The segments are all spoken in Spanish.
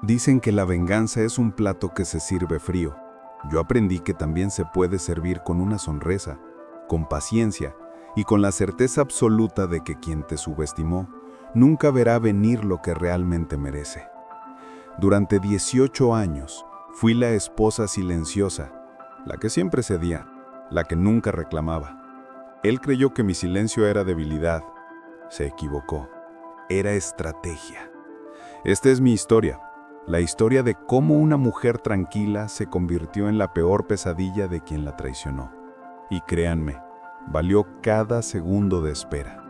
Dicen que la venganza es un plato que se sirve frío. Yo aprendí que también se puede servir con una sonrisa, con paciencia y con la certeza absoluta de que quien te subestimó nunca verá venir lo que realmente merece. Durante 18 años fui la esposa silenciosa, la que siempre cedía, la que nunca reclamaba. Él creyó que mi silencio era debilidad. Se equivocó. Era estrategia. Esta es mi historia. La historia de cómo una mujer tranquila se convirtió en la peor pesadilla de quien la traicionó. Y créanme, valió cada segundo de espera.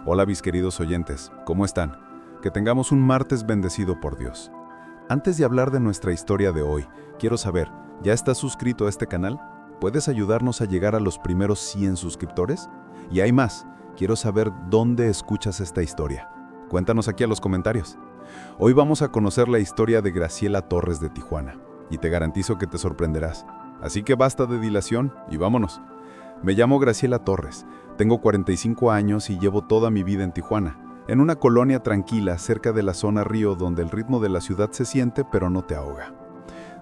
Hola mis queridos oyentes, ¿cómo están? Que tengamos un martes bendecido por Dios. Antes de hablar de nuestra historia de hoy, quiero saber, ¿ya estás suscrito a este canal? ¿Puedes ayudarnos a llegar a los primeros 100 suscriptores? Y hay más, quiero saber dónde escuchas esta historia. Cuéntanos aquí en los comentarios. Hoy vamos a conocer la historia de Graciela Torres de Tijuana, y te garantizo que te sorprenderás. Así que basta de dilación y vámonos. Me llamo Graciela Torres, tengo 45 años y llevo toda mi vida en Tijuana, en una colonia tranquila cerca de la zona Río donde el ritmo de la ciudad se siente pero no te ahoga.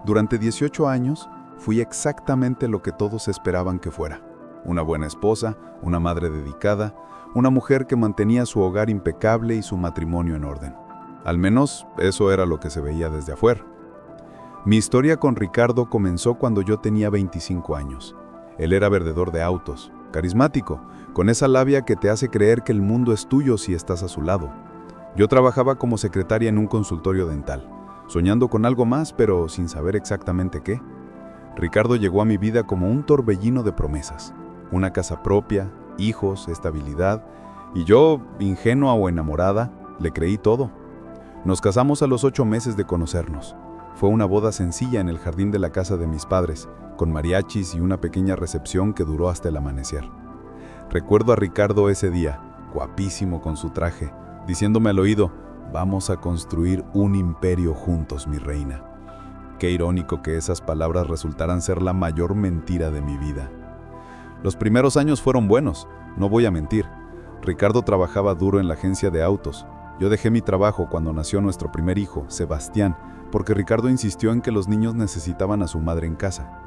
Durante 18 años fui exactamente lo que todos esperaban que fuera. Una buena esposa, una madre dedicada, una mujer que mantenía su hogar impecable y su matrimonio en orden. Al menos eso era lo que se veía desde afuera. Mi historia con Ricardo comenzó cuando yo tenía 25 años. Él era vendedor de autos, carismático, con esa labia que te hace creer que el mundo es tuyo si estás a su lado. Yo trabajaba como secretaria en un consultorio dental, soñando con algo más pero sin saber exactamente qué. Ricardo llegó a mi vida como un torbellino de promesas, una casa propia, hijos, estabilidad, y yo, ingenua o enamorada, le creí todo. Nos casamos a los 8 meses de conocernos. Fue una boda sencilla en el jardín de la casa de mis padres, con mariachis y una pequeña recepción que duró hasta el amanecer. Recuerdo a Ricardo ese día, guapísimo con su traje, diciéndome al oído, «Vamos a construir un imperio juntos, mi reina». Qué irónico que esas palabras resultaran ser la mayor mentira de mi vida. Los primeros años fueron buenos, no voy a mentir. Ricardo trabajaba duro en la agencia de autos. Yo dejé mi trabajo cuando nació nuestro primer hijo, Sebastián, porque Ricardo insistió en que los niños necesitaban a su madre en casa.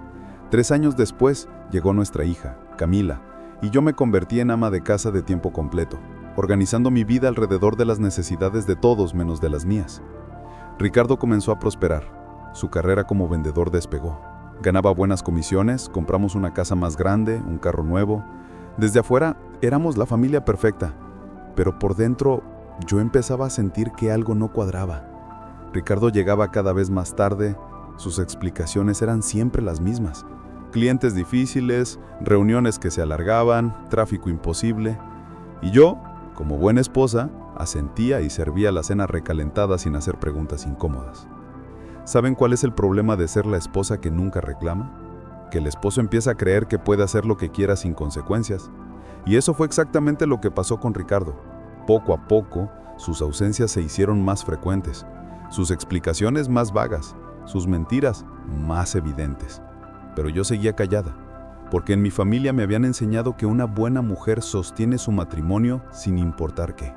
3 años después llegó nuestra hija, Camila, y yo me convertí en ama de casa de tiempo completo, organizando mi vida alrededor de las necesidades de todos menos de las mías. Ricardo comenzó a prosperar. Su carrera como vendedor despegó. Ganaba buenas comisiones, compramos una casa más grande, un carro nuevo. Desde afuera éramos la familia perfecta, pero por dentro yo empezaba a sentir que algo no cuadraba. Ricardo llegaba cada vez más tarde, sus explicaciones eran siempre las mismas. Clientes difíciles, reuniones que se alargaban, tráfico imposible. Y yo, como buena esposa, asentía y servía la cena recalentada sin hacer preguntas incómodas. ¿Saben cuál es el problema de ser la esposa que nunca reclama? Que el esposo empieza a creer que puede hacer lo que quiera sin consecuencias. Y eso fue exactamente lo que pasó con Ricardo. Poco a poco, sus ausencias se hicieron más frecuentes, sus explicaciones más vagas, sus mentiras más evidentes. Pero yo seguía callada, porque en mi familia me habían enseñado que una buena mujer sostiene su matrimonio sin importar qué.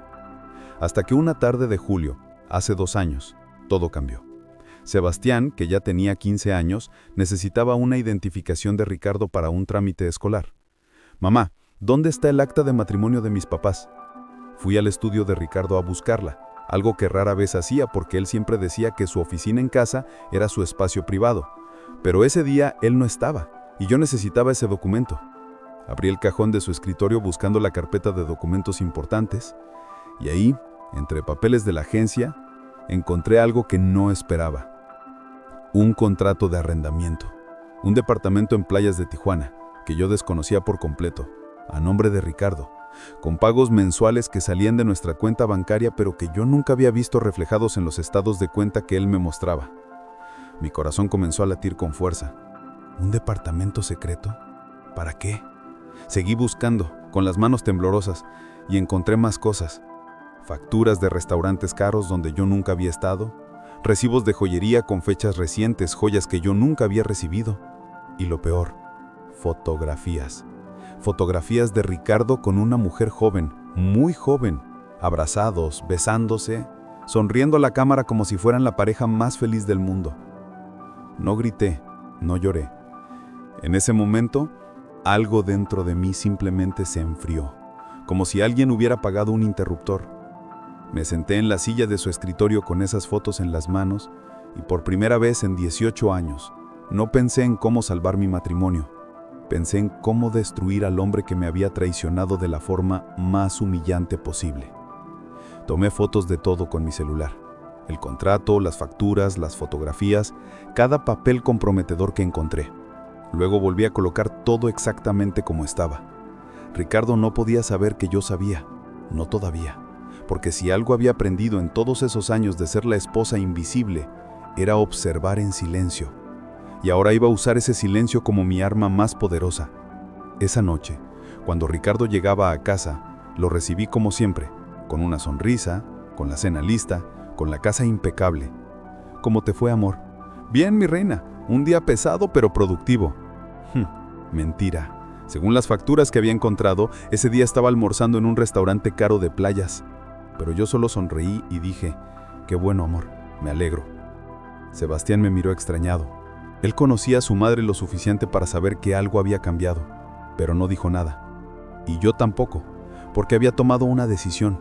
Hasta que una tarde de julio, hace 2 años, todo cambió. Sebastián, que ya tenía 15 años, necesitaba una identificación de Ricardo para un trámite escolar. «Mamá, ¿dónde está el acta de matrimonio de mis papás?» Fui al estudio de Ricardo a buscarla, algo que rara vez hacía porque él siempre decía que su oficina en casa era su espacio privado. Pero ese día él no estaba, y yo necesitaba ese documento. Abrí el cajón de su escritorio buscando la carpeta de documentos importantes, y ahí, entre papeles de la agencia, encontré algo que no esperaba. Un contrato de arrendamiento, un departamento en Playas de Tijuana, que yo desconocía por completo, a nombre de Ricardo, con pagos mensuales que salían de nuestra cuenta bancaria pero que yo nunca había visto reflejados en los estados de cuenta que él me mostraba. Mi corazón comenzó a latir con fuerza. ¿Un departamento secreto? ¿Para qué? Seguí buscando, con las manos temblorosas, y encontré más cosas. Facturas de restaurantes caros donde yo nunca había estado, recibos de joyería con fechas recientes, joyas que yo nunca había recibido. Y lo peor, fotografías. Fotografías de Ricardo con una mujer joven, muy joven, abrazados, besándose, sonriendo a la cámara como si fueran la pareja más feliz del mundo. No grité, no lloré. En ese momento, algo dentro de mí simplemente se enfrió, como si alguien hubiera apagado un interruptor. Me senté en la silla de su escritorio con esas fotos en las manos y por primera vez en 18 años, no pensé en cómo salvar mi matrimonio. Pensé en cómo destruir al hombre que me había traicionado de la forma más humillante posible. Tomé fotos de todo con mi celular. El contrato, las facturas, las fotografías, cada papel comprometedor que encontré. Luego volví a colocar todo exactamente como estaba. Ricardo no podía saber que yo sabía, no todavía, porque si algo había aprendido en todos esos años de ser la esposa invisible, era observar en silencio. Y ahora iba a usar ese silencio como mi arma más poderosa. Esa noche, cuando Ricardo llegaba a casa, lo recibí como siempre, con una sonrisa, con la cena lista, con la casa impecable. ¿Cómo te fue, amor? Bien, mi reina, un día pesado pero productivo. Mentira. Según las facturas que había encontrado, ese día estaba almorzando en un restaurante caro de playas. Pero yo solo sonreí y dije, qué bueno, amor, me alegro. Sebastián me miró extrañado. Él conocía a su madre lo suficiente para saber que algo había cambiado, pero no dijo nada. Y yo tampoco, porque había tomado una decisión.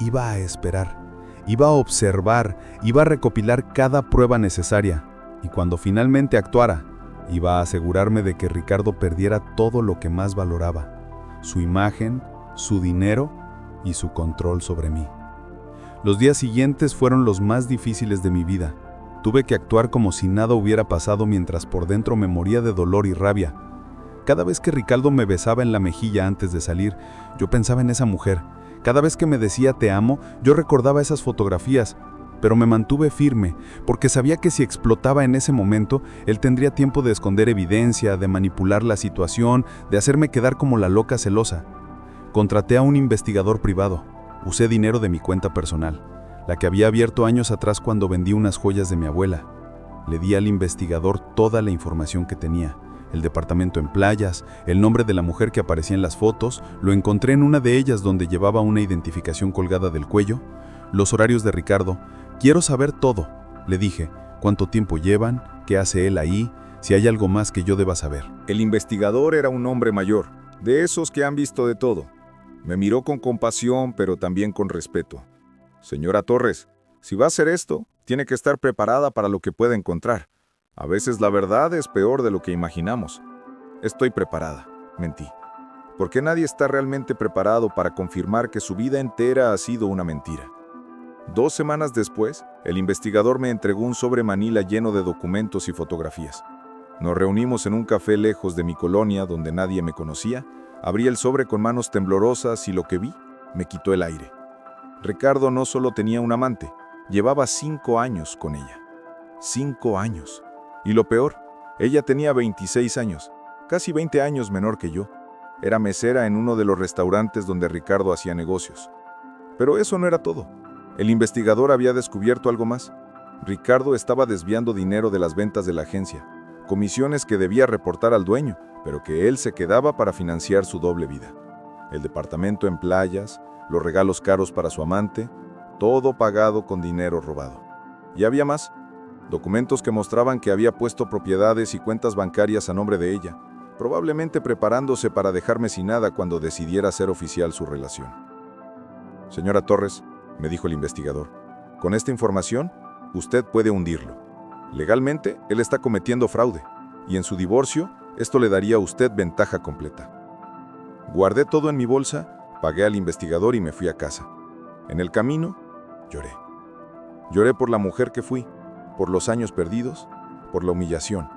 Iba a esperar, iba a observar, iba a recopilar cada prueba necesaria, y cuando finalmente actuara, iba a asegurarme de que Ricardo perdiera todo lo que más valoraba, su imagen, su dinero y su control sobre mí. Los días siguientes fueron los más difíciles de mi vida. Tuve que actuar como si nada hubiera pasado mientras por dentro me moría de dolor y rabia. Cada vez que Ricardo me besaba en la mejilla antes de salir, yo pensaba en esa mujer. Cada vez que me decía te amo, yo recordaba esas fotografías, pero me mantuve firme, porque sabía que si explotaba en ese momento, él tendría tiempo de esconder evidencia, de manipular la situación, de hacerme quedar como la loca celosa. Contraté a un investigador privado. Usé dinero de mi cuenta personal, la que había abierto años atrás cuando vendí unas joyas de mi abuela. Le di al investigador toda la información que tenía. El departamento en playas, el nombre de la mujer que aparecía en las fotos, lo encontré en una de ellas donde llevaba una identificación colgada del cuello, los horarios de Ricardo. Quiero saber todo, le dije, cuánto tiempo llevan, qué hace él ahí, si hay algo más que yo deba saber. El investigador era un hombre mayor, de esos que han visto de todo. Me miró con compasión, pero también con respeto. Señora Torres, si va a hacer esto, tiene que estar preparada para lo que pueda encontrar. A veces la verdad es peor de lo que imaginamos. Estoy preparada, mentí. Porque nadie está realmente preparado para confirmar que su vida entera ha sido una mentira. 2 semanas después, el investigador me entregó un sobre manila lleno de documentos y fotografías. Nos reunimos en un café lejos de mi colonia donde nadie me conocía. Abrí el sobre con manos temblorosas y lo que vi me quitó el aire. Ricardo no solo tenía un amante, llevaba 5 años con ella. 5 años. Y lo peor, ella tenía 26 años, casi 20 años menor que yo. Era mesera en uno de los restaurantes donde Ricardo hacía negocios. Pero eso no era todo. El investigador había descubierto algo más. Ricardo estaba desviando dinero de las ventas de la agencia, comisiones que debía reportar al dueño, pero que él se quedaba para financiar su doble vida. El departamento en playas, los regalos caros para su amante, todo pagado con dinero robado. Y había más, documentos que mostraban que había puesto propiedades y cuentas bancarias a nombre de ella, probablemente preparándose para dejarme sin nada cuando decidiera hacer oficial su relación. Señora Torres, me dijo el investigador, con esta información, usted puede hundirlo. Legalmente, él está cometiendo fraude, y en su divorcio, esto le daría a usted ventaja completa. Guardé todo en mi bolsa, pagué al investigador y me fui a casa. En el camino, lloré. Lloré por la mujer que fui, por los años perdidos, por la humillación.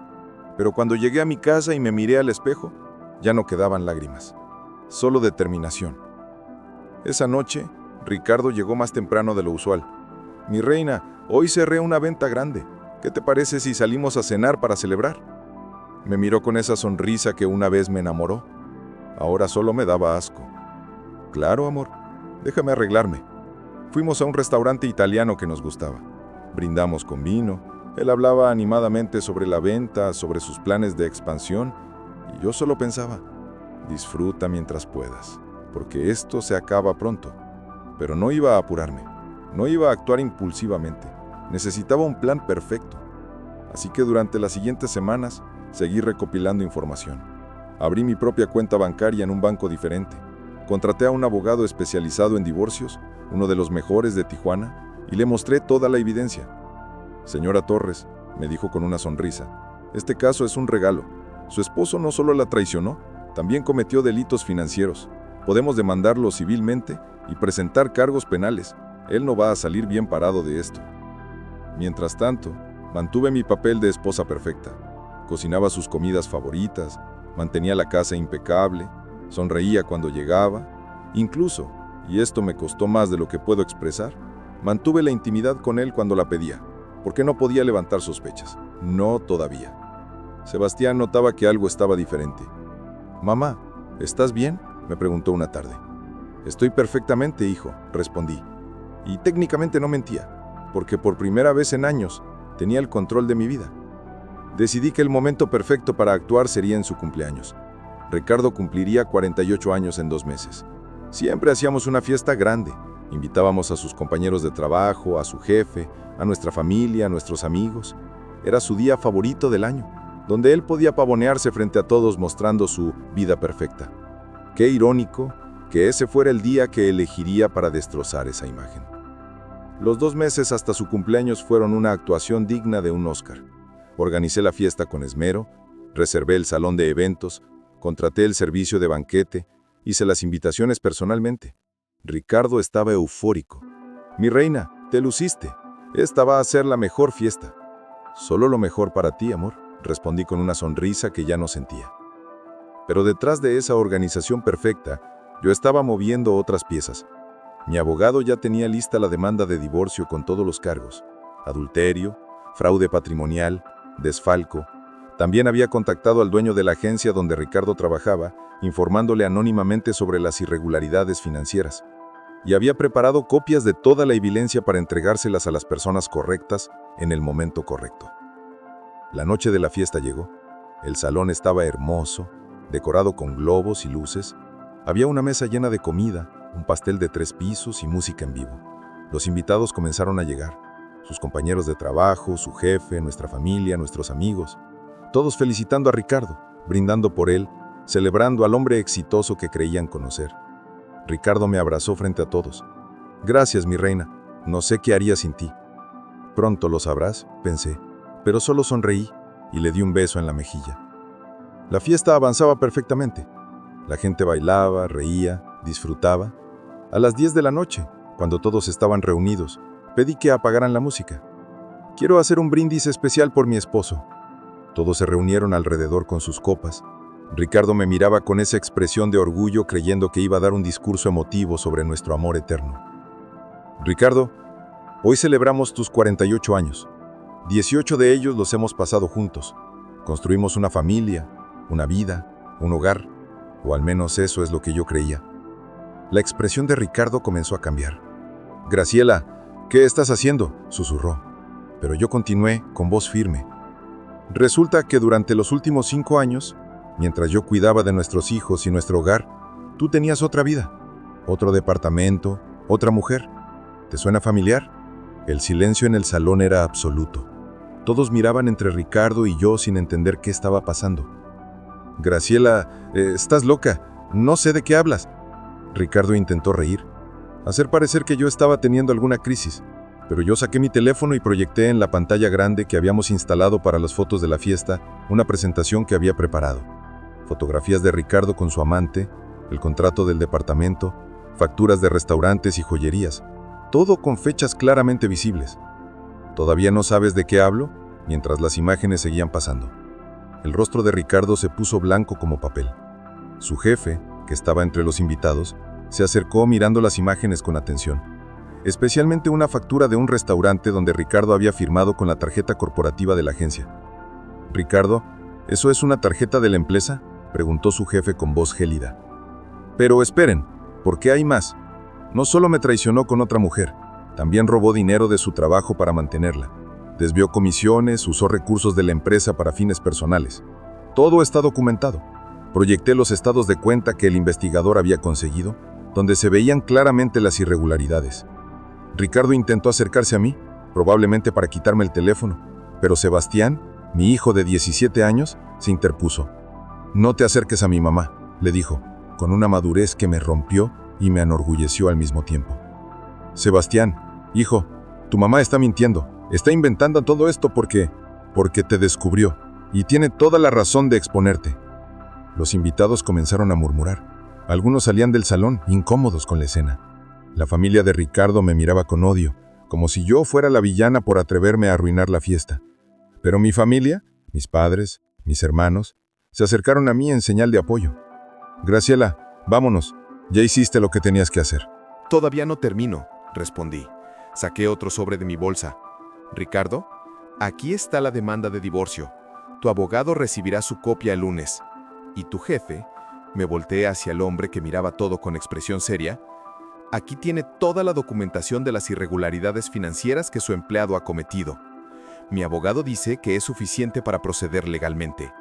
Pero cuando llegué a mi casa y me miré al espejo, ya no quedaban lágrimas, solo determinación. Esa noche, Ricardo llegó más temprano de lo usual. Mi reina, hoy cerré una venta grande. ¿Qué te parece si salimos a cenar para celebrar? Me miró con esa sonrisa que una vez me enamoró. Ahora solo me daba asco. Claro, amor, déjame arreglarme. Fuimos a un restaurante italiano que nos gustaba. Brindamos con vino. Él hablaba animadamente sobre la venta, sobre sus planes de expansión, y yo solo pensaba, disfruta mientras puedas, porque esto se acaba pronto. Pero no iba a apurarme. No iba a actuar impulsivamente. Necesitaba un plan perfecto. Así que durante las siguientes semanas seguí recopilando información. Abrí mi propia cuenta bancaria en un banco diferente. Contraté a un abogado especializado en divorcios, uno de los mejores de Tijuana, y le mostré toda la evidencia. Señora Torres, me dijo con una sonrisa, este caso es un regalo. Su esposo no solo la traicionó, también cometió delitos financieros. Podemos demandarlo civilmente y presentar cargos penales. Él no va a salir bien parado de esto. Mientras tanto, mantuve mi papel de esposa perfecta. Cocinaba sus comidas favoritas, mantenía la casa impecable, sonreía cuando llegaba. Incluso, y esto me costó más de lo que puedo expresar, mantuve la intimidad con él cuando la pedía, porque no podía levantar sospechas. No todavía. Sebastián notaba que algo estaba diferente. «Mamá, ¿estás bien?», me preguntó una tarde. «Estoy perfectamente, hijo», respondí. Y técnicamente no mentía, porque por primera vez en años tenía el control de mi vida. Decidí que el momento perfecto para actuar sería en su cumpleaños. Ricardo cumpliría 48 años en 2 meses. Siempre hacíamos una fiesta grande. Invitábamos a sus compañeros de trabajo, a su jefe, a nuestra familia, a nuestros amigos. Era su día favorito del año, donde él podía pavonearse frente a todos mostrando su vida perfecta. Qué irónico que ese fuera el día que elegiría para destrozar esa imagen. Los 2 meses hasta su cumpleaños fueron una actuación digna de un Oscar. Organicé la fiesta con esmero, reservé el salón de eventos, contraté el servicio de banquete, hice las invitaciones personalmente. Ricardo estaba eufórico. «Mi reina, te luciste. Esta va a ser la mejor fiesta». «Solo lo mejor para ti, amor», respondí con una sonrisa que ya no sentía. Pero detrás de esa organización perfecta, yo estaba moviendo otras piezas. Mi abogado ya tenía lista la demanda de divorcio con todos los cargos: adulterio, fraude patrimonial, desfalco. También había contactado al dueño de la agencia donde Ricardo trabajaba, informándole anónimamente sobre las irregularidades financieras. Y había preparado copias de toda la evidencia para entregárselas a las personas correctas en el momento correcto. La noche de la fiesta llegó. El salón estaba hermoso, decorado con globos y luces. Había una mesa llena de comida, un pastel de 3 pisos y música en vivo. Los invitados comenzaron a llegar. Sus compañeros de trabajo, su jefe, nuestra familia, nuestros amigos. Todos felicitando a Ricardo, brindando por él, celebrando al hombre exitoso que creían conocer. Ricardo me abrazó frente a todos. «Gracias, mi reina. No sé qué haría sin ti». «Pronto lo sabrás», pensé, pero solo sonreí y le di un beso en la mejilla. La fiesta avanzaba perfectamente. La gente bailaba, reía, disfrutaba. A las 10 de la noche, cuando todos estaban reunidos, pedí que apagaran la música. «Quiero hacer un brindis especial por mi esposo». Todos se reunieron alrededor con sus copas. Ricardo me miraba con esa expresión de orgullo, creyendo que iba a dar un discurso emotivo sobre nuestro amor eterno. «Ricardo, hoy celebramos tus 48 años. 18 de ellos los hemos pasado juntos. Construimos una familia, una vida, un hogar, o al menos eso es lo que yo creía». La expresión de Ricardo comenzó a cambiar. «Graciela, ¿qué estás haciendo?», susurró. Pero yo continué con voz firme. «Resulta que durante los últimos 5 años, mientras yo cuidaba de nuestros hijos y nuestro hogar, tú tenías otra vida, otro departamento, otra mujer. ¿Te suena familiar?». El silencio en el salón era absoluto. Todos miraban entre Ricardo y yo sin entender qué estaba pasando. «Graciela, estás loca. No sé de qué hablas». Ricardo intentó reír, hacer parecer que yo estaba teniendo alguna crisis, pero yo saqué mi teléfono y proyecté en la pantalla grande que habíamos instalado para las fotos de la fiesta una presentación que había preparado. Fotografías de Ricardo con su amante, el contrato del departamento, facturas de restaurantes y joyerías, todo con fechas claramente visibles. ¿Todavía no sabes de qué hablo?, mientras las imágenes seguían pasando. El rostro de Ricardo se puso blanco como papel. Su jefe, que estaba entre los invitados, se acercó mirando las imágenes con atención, especialmente una factura de un restaurante donde Ricardo había firmado con la tarjeta corporativa de la agencia. «Ricardo, ¿eso es una tarjeta de la empresa?», preguntó su jefe con voz gélida. «Pero esperen, ¿por qué hay más? No solo me traicionó con otra mujer, también robó dinero de su trabajo para mantenerla. Desvió comisiones, usó recursos de la empresa para fines personales. Todo está documentado. Proyecté los estados de cuenta que el investigador había conseguido, donde se veían claramente las irregularidades. Ricardo intentó acercarse a mí, probablemente para quitarme el teléfono, pero Sebastián, mi hijo de 17 años, se interpuso. «No te acerques a mi mamá», le dijo, con una madurez que me rompió y me enorgulleció al mismo tiempo. «Sebastián, hijo, tu mamá está mintiendo, está inventando todo esto porque te descubrió, y tiene toda la razón de exponerte». Los invitados comenzaron a murmurar. Algunos salían del salón, incómodos con la escena. La familia de Ricardo me miraba con odio, como si yo fuera la villana por atreverme a arruinar la fiesta. Pero mi familia, mis padres, mis hermanos, se acercaron a mí en señal de apoyo. «Graciela, vámonos, ya hiciste lo que tenías que hacer». «Todavía no termino», respondí. Saqué otro sobre de mi bolsa. «Ricardo, aquí está la demanda de divorcio. Tu abogado recibirá su copia el lunes. Y tu jefe», me volteé hacia el hombre que miraba todo con expresión seria, «aquí tiene toda la documentación de las irregularidades financieras que su empleado ha cometido. Mi abogado dice que es suficiente para proceder legalmente».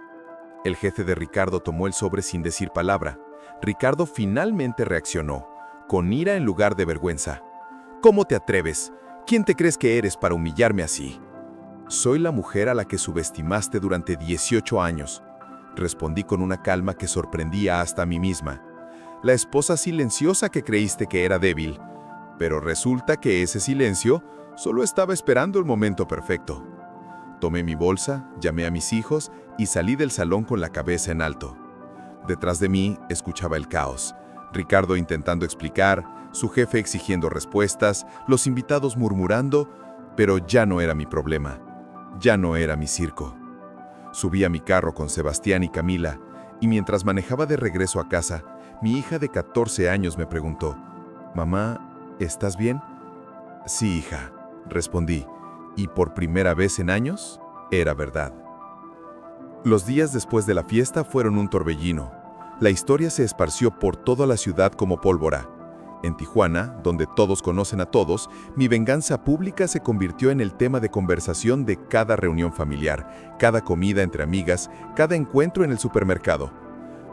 El jefe de Ricardo tomó el sobre sin decir palabra. Ricardo finalmente reaccionó, con ira en lugar de vergüenza. «¿Cómo te atreves? ¿Quién te crees que eres para humillarme así?» «Soy la mujer a la que subestimaste durante 18 años», respondí con una calma que sorprendía hasta a mí misma. «La esposa silenciosa que creíste que era débil, pero resulta que ese silencio solo estaba esperando el momento perfecto». Tomé mi bolsa, llamé a mis hijos y salí del salón con la cabeza en alto. Detrás de mí escuchaba el caos. Ricardo intentando explicar, su jefe exigiendo respuestas, los invitados murmurando, pero ya no era mi problema. Ya no era mi circo. Subí a mi carro con Sebastián y Camila, y mientras manejaba de regreso a casa, mi hija de 14 años me preguntó, «Mamá, ¿estás bien?» «Sí, hija», respondí, y por primera vez en años, era verdad. Los días después de la fiesta fueron un torbellino. La historia se esparció por toda la ciudad como pólvora. En Tijuana, donde todos conocen a todos, mi venganza pública se convirtió en el tema de conversación de cada reunión familiar, cada comida entre amigas, cada encuentro en el supermercado.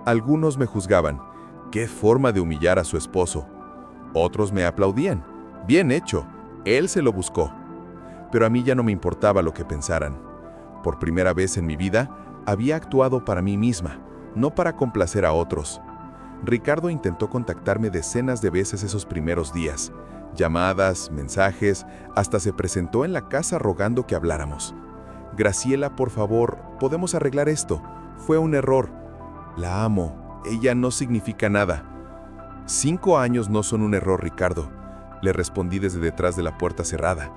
Algunos me juzgaban. «¿Qué forma de humillar a su esposo?» Otros me aplaudían. «Bien hecho, él se lo buscó». Pero a mí ya no me importaba lo que pensaran. Por primera vez en mi vida, había actuado para mí misma, no para complacer a otros. Ricardo intentó contactarme decenas de veces esos primeros días. Llamadas, mensajes, hasta se presentó en la casa rogando que habláramos. «Graciela, por favor, ¿podemos arreglar esto? Fue un error. La amo, ella no significa nada». 5 años no son un error, Ricardo, le respondí desde detrás de la puerta cerrada.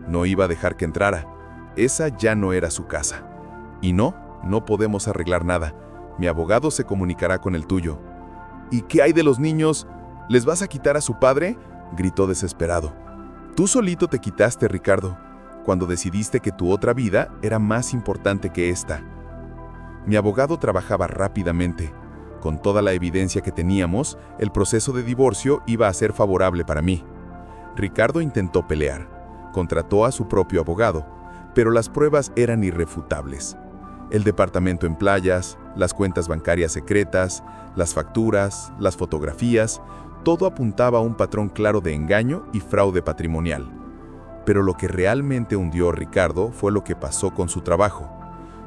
No iba a dejar que entrara. Esa ya no era su casa. Y no podemos arreglar nada. Mi abogado se comunicará con el tuyo. «¿Y qué hay de los niños? ¿Les vas a quitar a su padre?», gritó desesperado. «Tú solito te quitaste, Ricardo, cuando decidiste que tu otra vida era más importante que esta». Mi abogado trabajaba rápidamente. Con toda la evidencia que teníamos, el proceso de divorcio iba a ser favorable para mí. Ricardo intentó pelear. Contrató a su propio abogado, pero las pruebas eran irrefutables. El departamento en Playas, las cuentas bancarias secretas, las facturas, las fotografías, todo apuntaba a un patrón claro de engaño y fraude patrimonial. Pero lo que realmente hundió a Ricardo fue lo que pasó con su trabajo.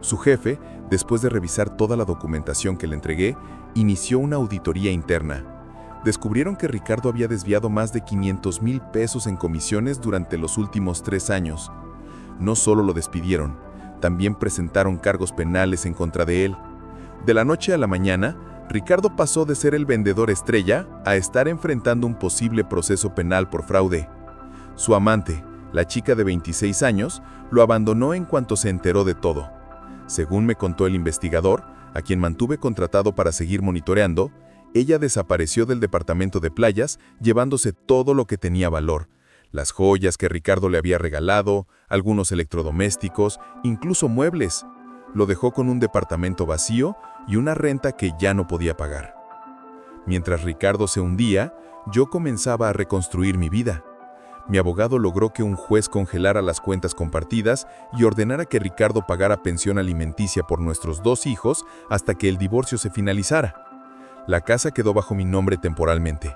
Su jefe, después de revisar toda la documentación que le entregué, inició una auditoría interna. Descubrieron que Ricardo había desviado más de 500,000 pesos en comisiones durante los últimos 3 años. No solo lo despidieron, también presentaron cargos penales en contra de él. De la noche a la mañana, Ricardo pasó de ser el vendedor estrella a estar enfrentando un posible proceso penal por fraude. Su amante, la chica de 26 años, lo abandonó en cuanto se enteró de todo. Según me contó el investigador, a quien mantuve contratado para seguir monitoreando, ella desapareció del departamento de Playas llevándose todo lo que tenía valor. Las joyas que Ricardo le había regalado, algunos electrodomésticos, incluso muebles. Lo dejó con un departamento vacío y una renta que ya no podía pagar. Mientras Ricardo se hundía, yo comenzaba a reconstruir mi vida. Mi abogado logró que un juez congelara las cuentas compartidas y ordenara que Ricardo pagara pensión alimenticia por nuestros 2 hijos hasta que el divorcio se finalizara. La casa quedó bajo mi nombre temporalmente.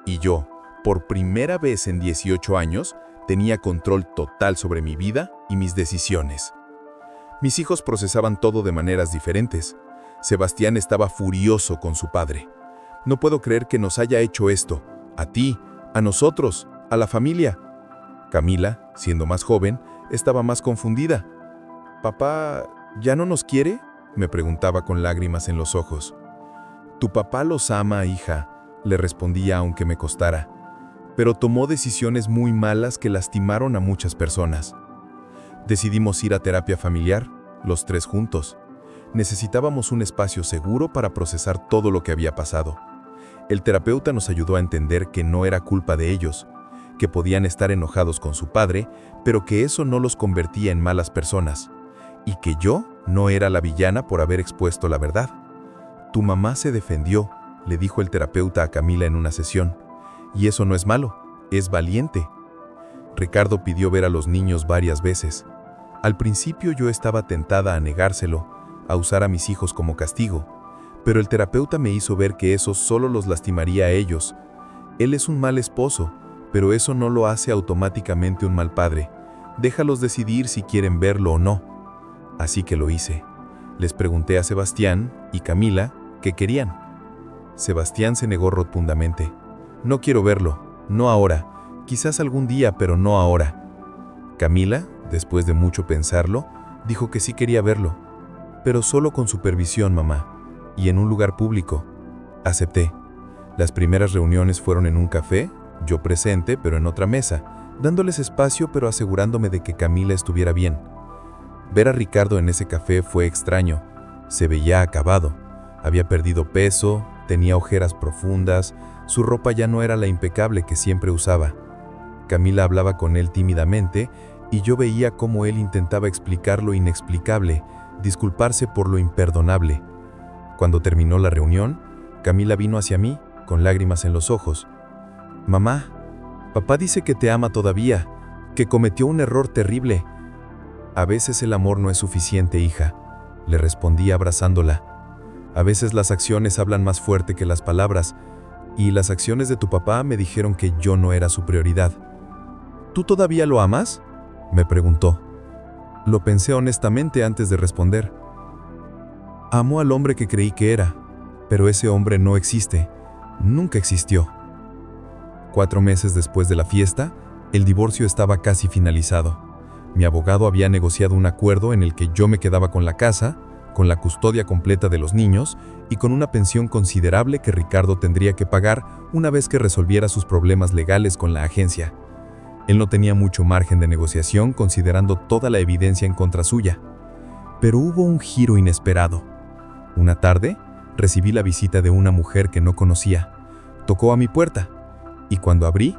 Y yo, Por primera vez en 18 años, tenía control total sobre mi vida y mis decisiones. Mis hijos procesaban todo de maneras diferentes. Sebastián estaba furioso con su padre. No puedo creer que nos haya hecho esto, a ti, a nosotros, a la familia. Camila, siendo más joven, estaba más confundida. ¿Papá ya no nos quiere?, me preguntaba con lágrimas en los ojos. Tu papá los ama, hija, le respondía aunque me costara. Pero tomó decisiones muy malas que lastimaron a muchas personas. Decidimos ir a terapia familiar, los tres juntos. Necesitábamos un espacio seguro para procesar todo lo que había pasado. El terapeuta nos ayudó a entender que no era culpa de ellos, que podían estar enojados con su padre, pero que eso no los convertía en malas personas, y que yo no era la villana por haber expuesto la verdad. Tu mamá se defendió, le dijo el terapeuta a Camila en una sesión, y eso no es malo, es valiente. Ricardo pidió ver a los niños varias veces. Al principio yo estaba tentada a negárselo, a usar a mis hijos como castigo, pero el terapeuta me hizo ver que eso solo los lastimaría a ellos. Él es un mal esposo, pero eso no lo hace automáticamente un mal padre. Déjalos decidir si quieren verlo o no. Así que lo hice. Les pregunté a Sebastián y Camila qué querían. Sebastián se negó rotundamente. No quiero verlo, no ahora. Quizás algún día, pero no ahora. Camila, después de mucho pensarlo, dijo que sí quería verlo, pero solo con supervisión, mamá, y en un lugar público. Acepté. Las primeras reuniones fueron en un café, yo presente, pero en otra mesa, dándoles espacio pero asegurándome de que Camila estuviera bien. Ver a Ricardo en ese café fue extraño. Se veía acabado. Había perdido peso, tenía ojeras profundas, su ropa ya no era la impecable que siempre usaba. Camila hablaba con él tímidamente y yo veía cómo él intentaba explicar lo inexplicable, disculparse por lo imperdonable. Cuando terminó la reunión, Camila vino hacia mí, con lágrimas en los ojos. Mamá, papá dice que te ama todavía, que cometió un error terrible. A veces el amor no es suficiente, hija, le respondí abrazándola. A veces las acciones hablan más fuerte que las palabras, y las acciones de tu papá me dijeron que yo no era su prioridad. ¿Tú todavía lo amas?, me preguntó. Lo pensé honestamente antes de responder. Amo al hombre que creí que era, pero ese hombre no existe, nunca existió. 4 meses después de la fiesta, el divorcio estaba casi finalizado. Mi abogado había negociado un acuerdo en el que yo me quedaba con la casa, con la custodia completa de los niños y con una pensión considerable que Ricardo tendría que pagar una vez que resolviera sus problemas legales con la agencia. Él no tenía mucho margen de negociación considerando toda la evidencia en contra suya. Pero hubo un giro inesperado. Una tarde, recibí la visita de una mujer que no conocía. Tocó a mi puerta, y cuando abrí,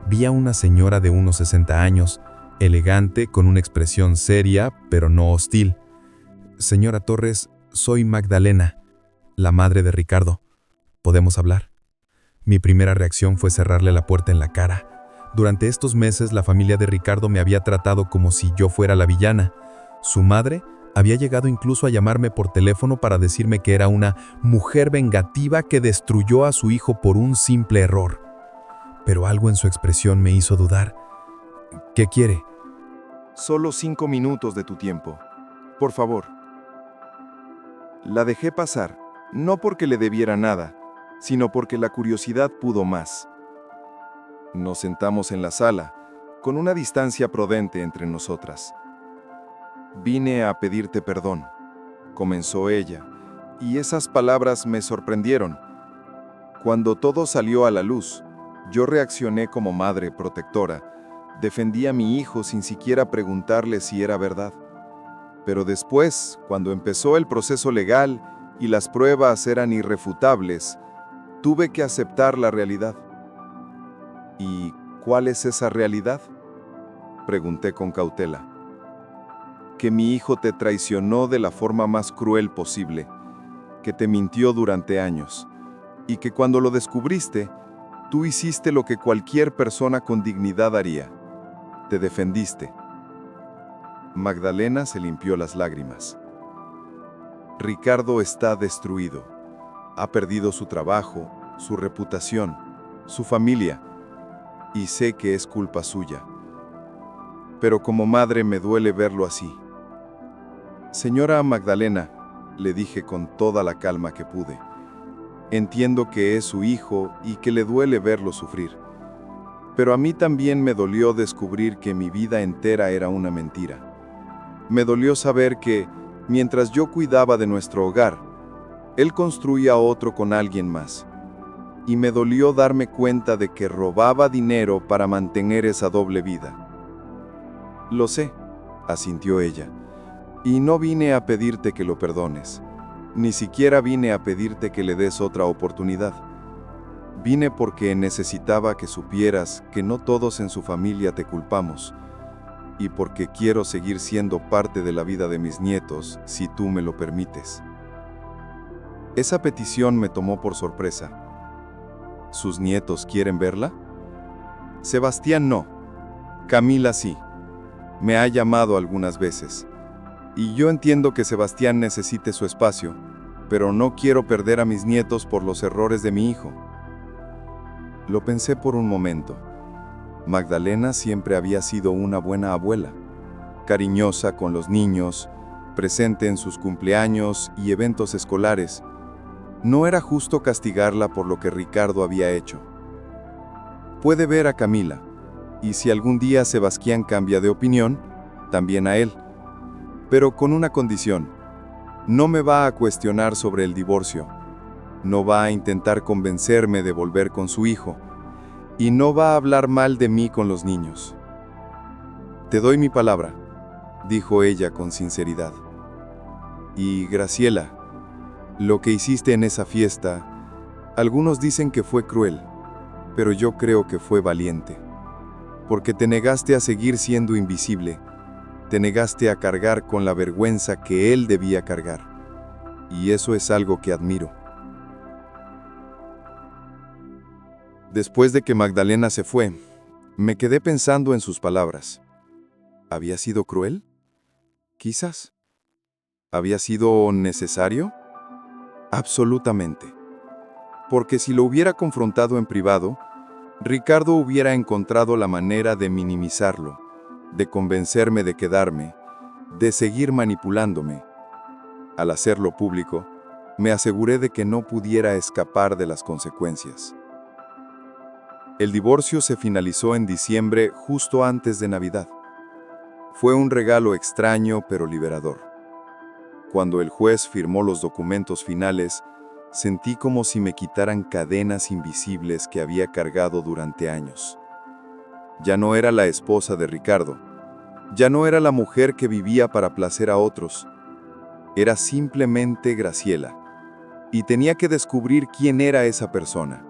vi a una señora de unos 60 años, elegante, con una expresión seria, pero no hostil. Señora Torres, soy Magdalena, la madre de Ricardo. ¿Podemos hablar? Mi primera reacción fue cerrarle la puerta en la cara. Durante estos meses la familia de Ricardo me había tratado como si yo fuera la villana. Su madre había llegado incluso a llamarme por teléfono para decirme que era una mujer vengativa que destruyó a su hijo por un simple error. Pero algo en su expresión me hizo dudar. ¿Qué quiere? Solo 5 minutos de tu tiempo. Por favor. La dejé pasar, no porque le debiera nada, sino porque la curiosidad pudo más. Nos sentamos en la sala, con una distancia prudente entre nosotras. Vine a pedirte perdón, comenzó ella, y esas palabras me sorprendieron. Cuando todo salió a la luz, yo reaccioné como madre protectora, defendí a mi hijo sin siquiera preguntarle si era verdad. Pero después, cuando empezó el proceso legal y las pruebas eran irrefutables, tuve que aceptar la realidad. ¿Y cuál es esa realidad?, pregunté con cautela. Que mi hijo te traicionó de la forma más cruel posible, que te mintió durante años, y que cuando lo descubriste, tú hiciste lo que cualquier persona con dignidad haría. Te defendiste. Magdalena se limpió las lágrimas. Ricardo está destruido. Ha perdido su trabajo, su reputación, su familia. y sé que es culpa suya. Pero como madre me duele verlo así. Señora Magdalena, le dije con toda la calma que pude, entiendo que es su hijo y que le duele verlo sufrir. Pero a mí también me dolió descubrir que mi vida entera era una mentira. Me dolió saber que, mientras yo cuidaba de nuestro hogar, él construía otro con alguien más. Y me dolió darme cuenta de que robaba dinero para mantener esa doble vida. Lo sé, asintió ella, y no vine a pedirte que lo perdones. Ni siquiera vine a pedirte que le des otra oportunidad. Vine porque necesitaba que supieras que no todos en su familia te culpamos, y porque quiero seguir siendo parte de la vida de mis nietos, si tú me lo permites. Esa petición me tomó por sorpresa. ¿Sus nietos quieren verla? Sebastián no. Camila sí. Me ha llamado algunas veces. Y yo entiendo que Sebastián necesite su espacio, pero no quiero perder a mis nietos por los errores de mi hijo. Lo pensé por un momento. Magdalena siempre había sido una buena abuela, cariñosa con los niños, presente en sus cumpleaños y eventos escolares. No era justo castigarla por lo que Ricardo había hecho. Puede ver a Camila, y si algún día Sebastián cambia de opinión, también a él. Pero con una condición: no me va a cuestionar sobre el divorcio, no va a intentar convencerme de volver con su hijo, y no va a hablar mal de mí con los niños. Te doy mi palabra, dijo ella con sinceridad. Y Graciela, lo que hiciste en esa fiesta, algunos dicen que fue cruel, pero yo creo que fue valiente, porque te negaste a seguir siendo invisible, te negaste a cargar con la vergüenza que él debía cargar, y eso es algo que admiro. Después de que Magdalena se fue, me quedé pensando en sus palabras. ¿Había sido cruel? Quizás. ¿Había sido necesario? Absolutamente. Porque si lo hubiera confrontado en privado, Ricardo hubiera encontrado la manera de minimizarlo, de convencerme de quedarme, de seguir manipulándome. Al hacerlo público, me aseguré de que no pudiera escapar de las consecuencias. El divorcio se finalizó en diciembre, justo antes de Navidad. Fue un regalo extraño pero liberador. Cuando el juez firmó los documentos finales, sentí como si me quitaran cadenas invisibles que había cargado durante años. Ya no era la esposa de Ricardo, ya no era la mujer que vivía para placer a otros. Era simplemente Graciela, y tenía que descubrir quién era esa persona.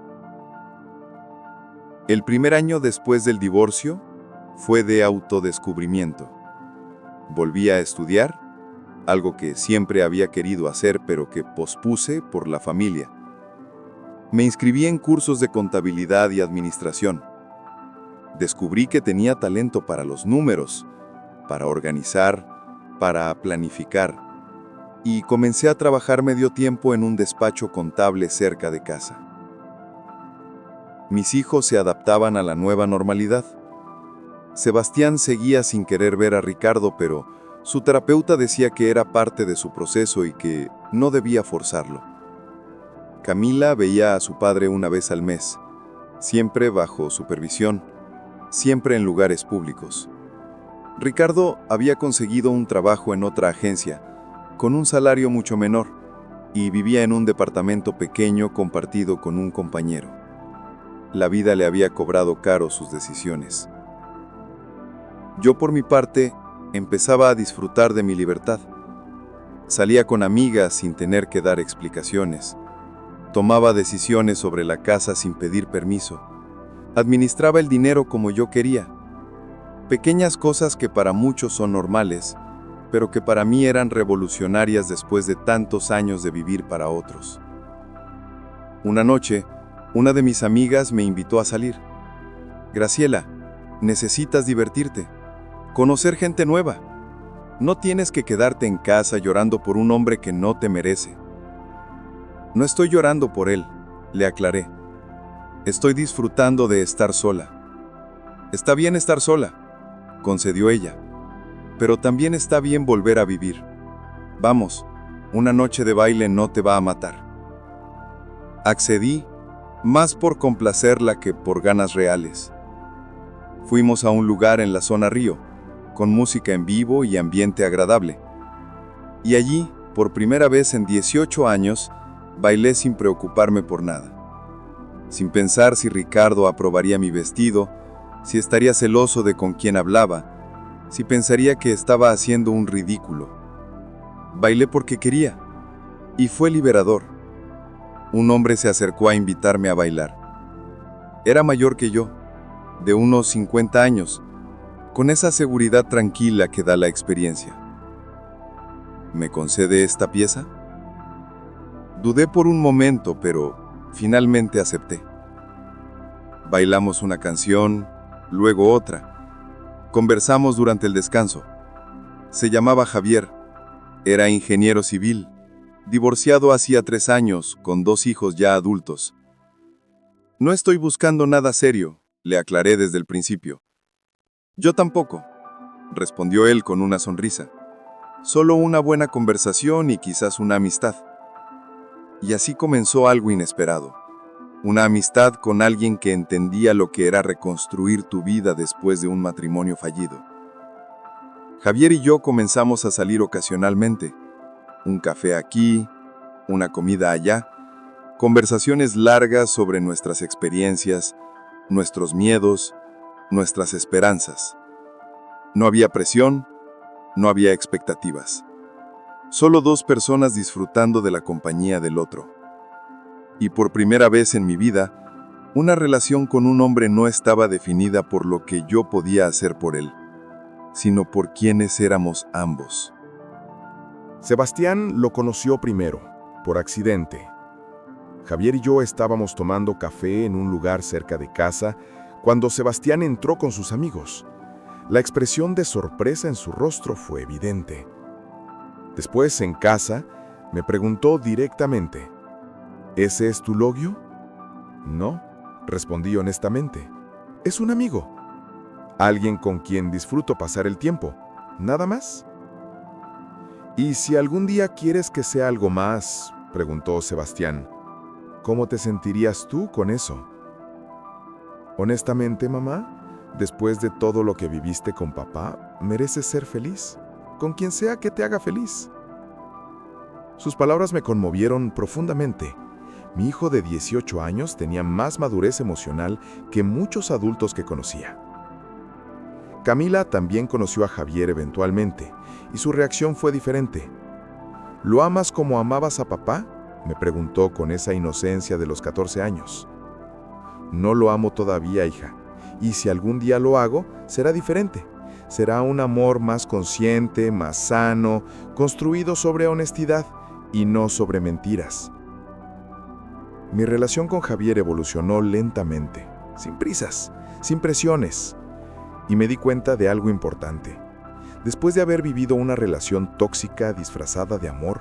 El primer año después del divorcio fue de autodescubrimiento. Volví a estudiar, algo que siempre había querido hacer pero que pospuse por la familia. Me inscribí en cursos de contabilidad y administración. Descubrí que tenía talento para los números, para organizar, para planificar, y comencé a trabajar medio tiempo en un despacho contable cerca de casa. Mis hijos se adaptaban a la nueva normalidad. Sebastián seguía sin querer ver a Ricardo, pero su terapeuta decía que era parte de su proceso y que no debía forzarlo. Camila veía a su padre una vez al mes, siempre bajo supervisión, siempre en lugares públicos. Ricardo había conseguido un trabajo en otra agencia, con un salario mucho menor, y vivía en un departamento pequeño compartido con un compañero. La vida le había cobrado caro sus decisiones. Yo, por mi parte, empezaba a disfrutar de mi libertad. Salía con amigas sin tener que dar explicaciones. Tomaba decisiones sobre la casa sin pedir permiso. Administraba el dinero como yo quería. Pequeñas cosas que para muchos son normales, pero que para mí eran revolucionarias después de tantos años de vivir para otros. Una noche, una de mis amigas me invitó a salir. Graciela, necesitas divertirte, conocer gente nueva. No tienes que quedarte en casa llorando por un hombre que no te merece. No estoy llorando por él, le aclaré. Estoy disfrutando de estar sola. Está bien estar sola, concedió ella, pero también está bien volver a vivir. Vamos, una noche de baile no te va a matar. Accedí, más por complacerla que por ganas reales. Fuimos a un lugar en la zona Río, con música en vivo y ambiente agradable. Y allí, por primera vez en 18 años, bailé sin preocuparme por nada. Sin pensar si Ricardo aprobaría mi vestido, si estaría celoso de con quién hablaba, si pensaría que estaba haciendo un ridículo. Bailé porque quería, y fue liberador. Un hombre se acercó a invitarme a bailar. Era mayor que yo, de unos 50 años, con esa seguridad tranquila que da la experiencia. ¿Me concede esta pieza? Dudé por un momento, pero finalmente acepté. Bailamos una canción, luego otra. Conversamos durante el descanso. Se llamaba Javier. Era ingeniero civil, divorciado hacía 3 años, con 2 hijos ya adultos. No estoy buscando nada serio, le aclaré desde el principio. Yo tampoco, respondió él con una sonrisa. Solo una buena conversación y quizás una amistad. Y así comenzó algo inesperado. Una amistad con alguien que entendía lo que era reconstruir tu vida después de un matrimonio fallido. Javier y yo comenzamos a salir ocasionalmente. Un café aquí, una comida allá, conversaciones largas sobre nuestras experiencias, nuestros miedos, nuestras esperanzas. No había presión, no había expectativas. Solo 2 personas disfrutando de la compañía del otro. Y por primera vez en mi vida, una relación con un hombre no estaba definida por lo que yo podía hacer por él, sino por quienes éramos ambos. Sebastián lo conoció primero, por accidente. Javier y yo estábamos tomando café en un lugar cerca de casa cuando Sebastián entró con sus amigos. La expresión de sorpresa en su rostro fue evidente. Después, en casa, me preguntó directamente, ¿ese es tu novio? No, respondí honestamente. Es un amigo. Alguien con quien disfruto pasar el tiempo. ¿Nada más? ¿Y si algún día quieres que sea algo más?, preguntó Sebastián. ¿Cómo te sentirías tú con eso? Honestamente, mamá, después de todo lo que viviste con papá, mereces ser feliz, con quien sea que te haga feliz. Sus palabras me conmovieron profundamente. Mi hijo de 18 años tenía más madurez emocional que muchos adultos que conocía. Camila también conoció a Javier eventualmente, y su reacción fue diferente. ¿Lo amas como amabas a papá?, me preguntó con esa inocencia de los 14 años. No lo amo todavía, hija, y si algún día lo hago, será diferente. Será un amor más consciente, más sano, construido sobre honestidad y no sobre mentiras. Mi relación con Javier evolucionó lentamente, sin prisas, sin presiones. Y me di cuenta de algo importante. Después de haber vivido una relación tóxica disfrazada de amor,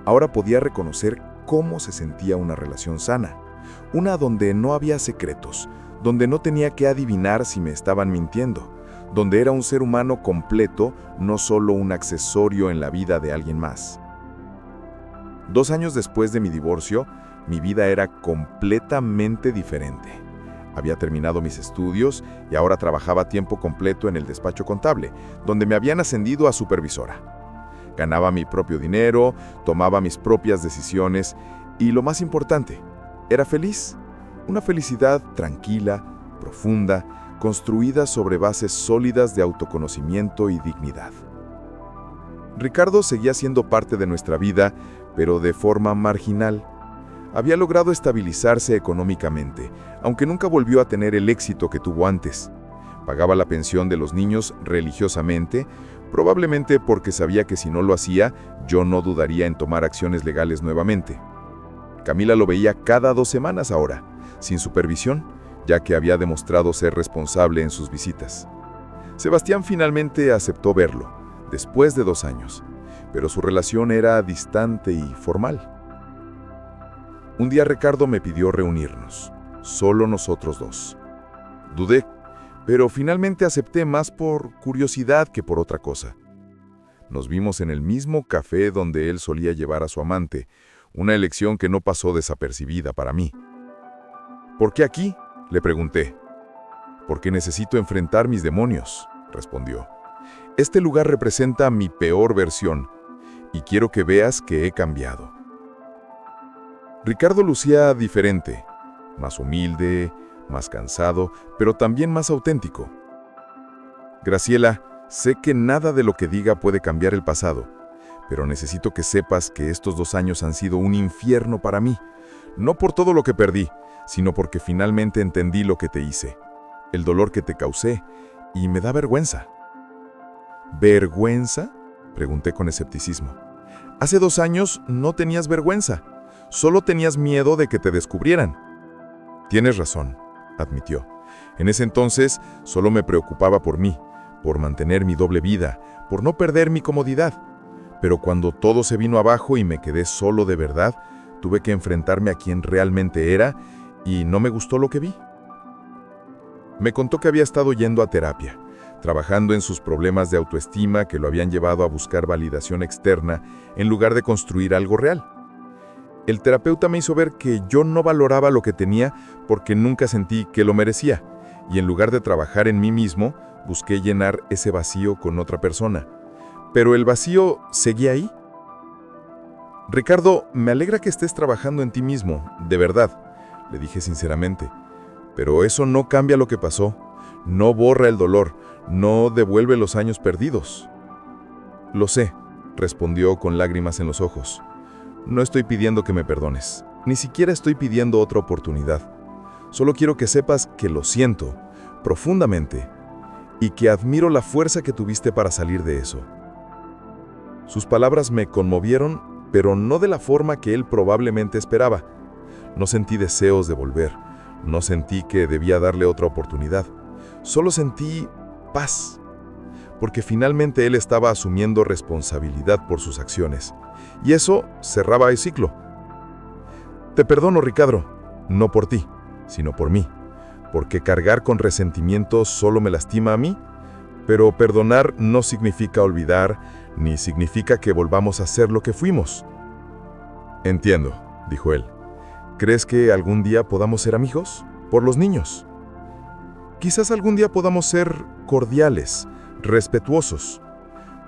ahora podía reconocer cómo se sentía una relación sana. Una donde no había secretos, donde no tenía que adivinar si me estaban mintiendo, donde era un ser humano completo, no solo un accesorio en la vida de alguien más. 2 años después de mi divorcio, mi vida era completamente diferente. Había terminado mis estudios y ahora trabajaba a tiempo completo en el despacho contable, donde me habían ascendido a supervisora. Ganaba mi propio dinero, tomaba mis propias decisiones y, lo más importante, era feliz. Una felicidad tranquila, profunda, construida sobre bases sólidas de autoconocimiento y dignidad. Ricardo seguía siendo parte de nuestra vida, pero de forma marginal. Había logrado estabilizarse económicamente, aunque nunca volvió a tener el éxito que tuvo antes. Pagaba la pensión de los niños religiosamente, probablemente porque sabía que si no lo hacía, yo no dudaría en tomar acciones legales nuevamente. Camila lo veía cada 2 semanas ahora, sin supervisión, ya que había demostrado ser responsable en sus visitas. Sebastián finalmente aceptó verlo, después de 2 años, pero su relación era distante y formal. Un día Ricardo me pidió reunirnos, solo nosotros 2. Dudé, pero finalmente acepté más por curiosidad que por otra cosa. Nos vimos en el mismo café donde él solía llevar a su amante, una elección que no pasó desapercibida para mí. ¿Por qué aquí?, le pregunté. «Porque necesito enfrentar mis demonios», respondió. «Este lugar representa mi peor versión, y quiero que veas que he cambiado». Ricardo lucía diferente, más humilde, más cansado, pero también más auténtico. «Graciela, sé que nada de lo que diga puede cambiar el pasado, pero necesito que sepas que estos 2 años han sido un infierno para mí, no por todo lo que perdí, sino porque finalmente entendí lo que te hice, el dolor que te causé, y me da vergüenza». «¿Vergüenza?», pregunté con escepticismo. «Hace 2 años no tenías vergüenza, solo tenías miedo de que te descubrieran». «Tienes razón», admitió. «En ese entonces solo me preocupaba por mí, por mantener mi doble vida, por no perder mi comodidad. Pero cuando todo se vino abajo y me quedé solo de verdad, tuve que enfrentarme a quien realmente era y no me gustó lo que vi». Me contó que había estado yendo a terapia, trabajando en sus problemas de autoestima que lo habían llevado a buscar validación externa en lugar de construir algo real. El terapeuta me hizo ver que yo no valoraba lo que tenía porque nunca sentí que lo merecía, y en lugar de trabajar en mí mismo, busqué llenar ese vacío con otra persona. Pero el vacío seguía ahí. «Ricardo, me alegra que estés trabajando en ti mismo, de verdad», le dije sinceramente. «Pero eso no cambia lo que pasó, no borra el dolor, no devuelve los años perdidos». «Lo sé», respondió con lágrimas en los ojos. «No estoy pidiendo que me perdones, ni siquiera estoy pidiendo otra oportunidad. Solo quiero que sepas que lo siento, profundamente, y que admiro la fuerza que tuviste para salir de eso». Sus palabras me conmovieron, pero no de la forma que él probablemente esperaba. No sentí deseos de volver, no sentí que debía darle otra oportunidad. Solo sentí paz, porque finalmente él estaba asumiendo responsabilidad por sus acciones, y eso cerraba el ciclo. «Te perdono, Ricardo, no por ti, sino por mí, porque cargar con resentimiento solo me lastima a mí, pero perdonar no significa olvidar, ni significa que volvamos a ser lo que fuimos». «Entiendo», dijo él. «¿Crees que algún día podamos ser amigos? Por los niños. Quizás algún día podamos ser cordiales, respetuosos.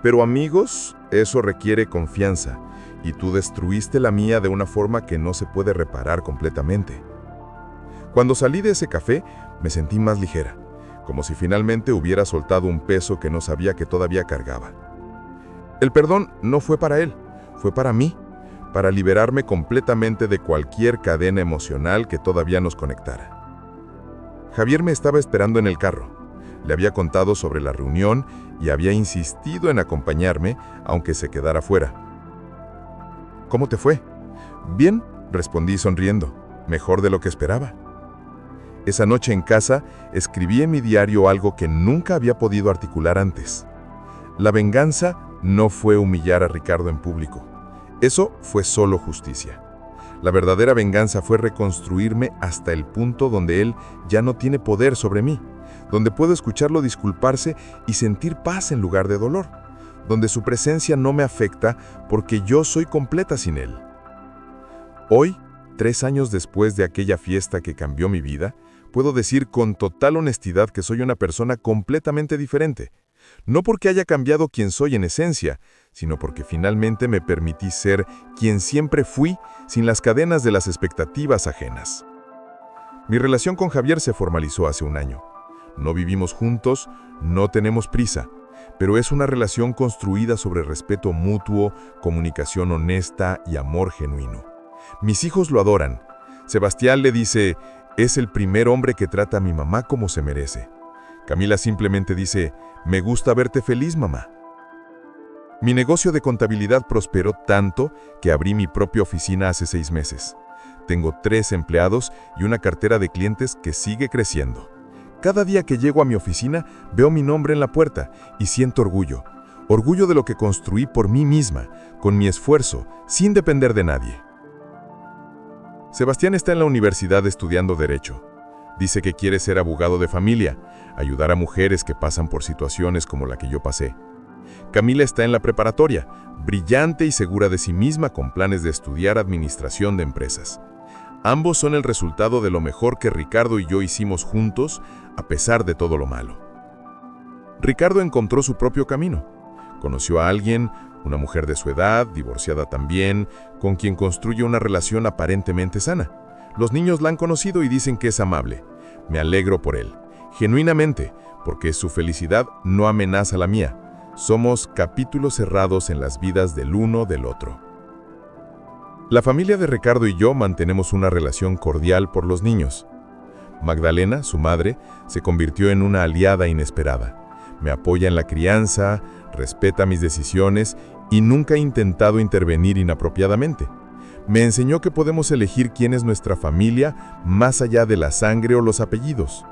Pero amigos, eso requiere confianza, y tú destruiste la mía de una forma que no se puede reparar completamente». Cuando salí de ese café, me sentí más ligera, como si finalmente hubiera soltado un peso que no sabía que todavía cargaba. El perdón no fue para él, fue para mí, para liberarme completamente de cualquier cadena emocional que todavía nos conectara. Javier me estaba esperando en el carro. Le había contado sobre la reunión y había insistido en acompañarme, aunque se quedara fuera. «¿Cómo te fue?». «Bien», respondí sonriendo, «mejor de lo que esperaba». Esa noche en casa escribí en mi diario algo que nunca había podido articular antes. La venganza no fue humillar a Ricardo en público. Eso fue solo justicia. La verdadera venganza fue reconstruirme hasta el punto donde él ya no tiene poder sobre mí, donde puedo escucharlo disculparse y sentir paz en lugar de dolor, donde su presencia no me afecta porque yo soy completa sin él. Hoy, 3 años después de aquella fiesta que cambió mi vida, puedo decir con total honestidad que soy una persona completamente diferente. No porque haya cambiado quien soy en esencia, sino porque finalmente me permití ser quien siempre fui sin las cadenas de las expectativas ajenas. Mi relación con Javier se formalizó hace 1 año. No vivimos juntos, no tenemos prisa, pero es una relación construida sobre respeto mutuo, comunicación honesta y amor genuino. Mis hijos lo adoran. Sebastián le dice: «Es el primer hombre que trata a mi mamá como se merece». Camila simplemente dice: «Me gusta verte feliz, mamá». Mi negocio de contabilidad prosperó tanto que abrí mi propia oficina hace 6 meses. Tengo 3 empleados y una cartera de clientes que sigue creciendo. Cada día que llego a mi oficina veo mi nombre en la puerta y siento orgullo. Orgullo de lo que construí por mí misma, con mi esfuerzo, sin depender de nadie. Sebastián está en la universidad estudiando Derecho. Dice que quiere ser abogado de familia, ayudar a mujeres que pasan por situaciones como la que yo pasé. Camila está en la preparatoria, brillante y segura de sí misma con planes de estudiar administración de empresas. Ambos son el resultado de lo mejor que Ricardo y yo hicimos juntos, a pesar de todo lo malo. Ricardo encontró su propio camino. Conoció a alguien, una mujer de su edad, divorciada también, con quien construye una relación aparentemente sana. Los niños la han conocido y dicen que es amable. Me alegro por él, genuinamente, porque su felicidad no amenaza la mía. Somos capítulos cerrados en las vidas del uno del otro. La familia de Ricardo y yo mantenemos una relación cordial por los niños. Magdalena, su madre, se convirtió en una aliada inesperada. Me apoya en la crianza, respeta mis decisiones y nunca ha intentado intervenir inapropiadamente. Me enseñó que podemos elegir quién es nuestra familia más allá de la sangre o los apellidos.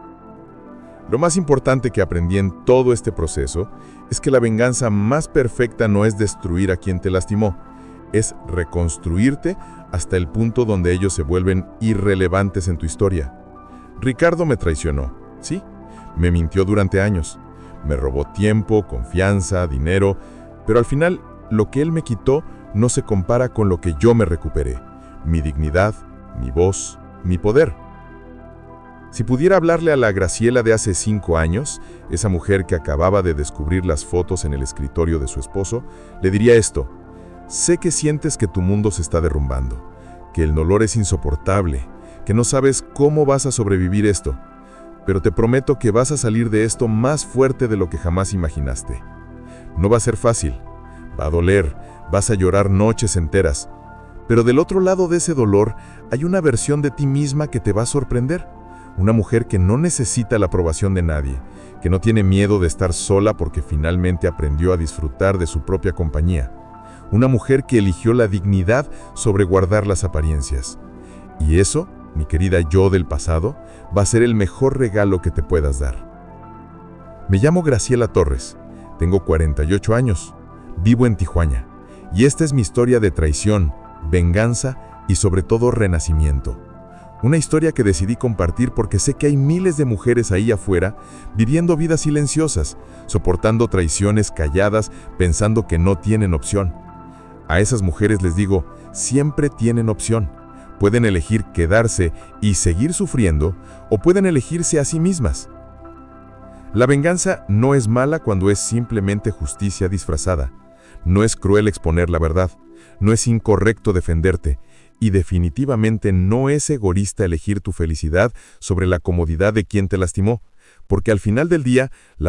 Lo más importante que aprendí en todo este proceso es que la venganza más perfecta no es destruir a quien te lastimó, es reconstruirte hasta el punto donde ellos se vuelven irrelevantes en tu historia. Ricardo me traicionó, sí, me mintió durante años, me robó tiempo, confianza, dinero, pero al final lo que él me quitó no se compara con lo que yo me recuperé, mi dignidad, mi voz, mi poder. Si pudiera hablarle a la Graciela de hace 5 años, esa mujer que acababa de descubrir las fotos en el escritorio de su esposo, le diría esto: sé que sientes que tu mundo se está derrumbando, que el dolor es insoportable, que no sabes cómo vas a sobrevivir esto, pero te prometo que vas a salir de esto más fuerte de lo que jamás imaginaste. No va a ser fácil, va a doler, vas a llorar noches enteras, pero del otro lado de ese dolor hay una versión de ti misma que te va a sorprender. Una mujer que no necesita la aprobación de nadie, que no tiene miedo de estar sola porque finalmente aprendió a disfrutar de su propia compañía. Una mujer que eligió la dignidad sobre guardar las apariencias. Y eso, mi querida yo del pasado, va a ser el mejor regalo que te puedas dar. Me llamo Graciela Torres, tengo 48 años, vivo en Tijuana, y esta es mi historia de traición, venganza y sobre todo renacimiento. Una historia que decidí compartir porque sé que hay miles de mujeres ahí afuera viviendo vidas silenciosas, soportando traiciones calladas, pensando que no tienen opción. A esas mujeres les digo, siempre tienen opción. Pueden elegir quedarse y seguir sufriendo, o pueden elegirse a sí mismas. La venganza no es mala cuando es simplemente justicia disfrazada. No es cruel exponer la verdad, no es incorrecto defenderte, y definitivamente no es egoísta elegir tu felicidad sobre la comodidad de quien te lastimó, porque al final del día, la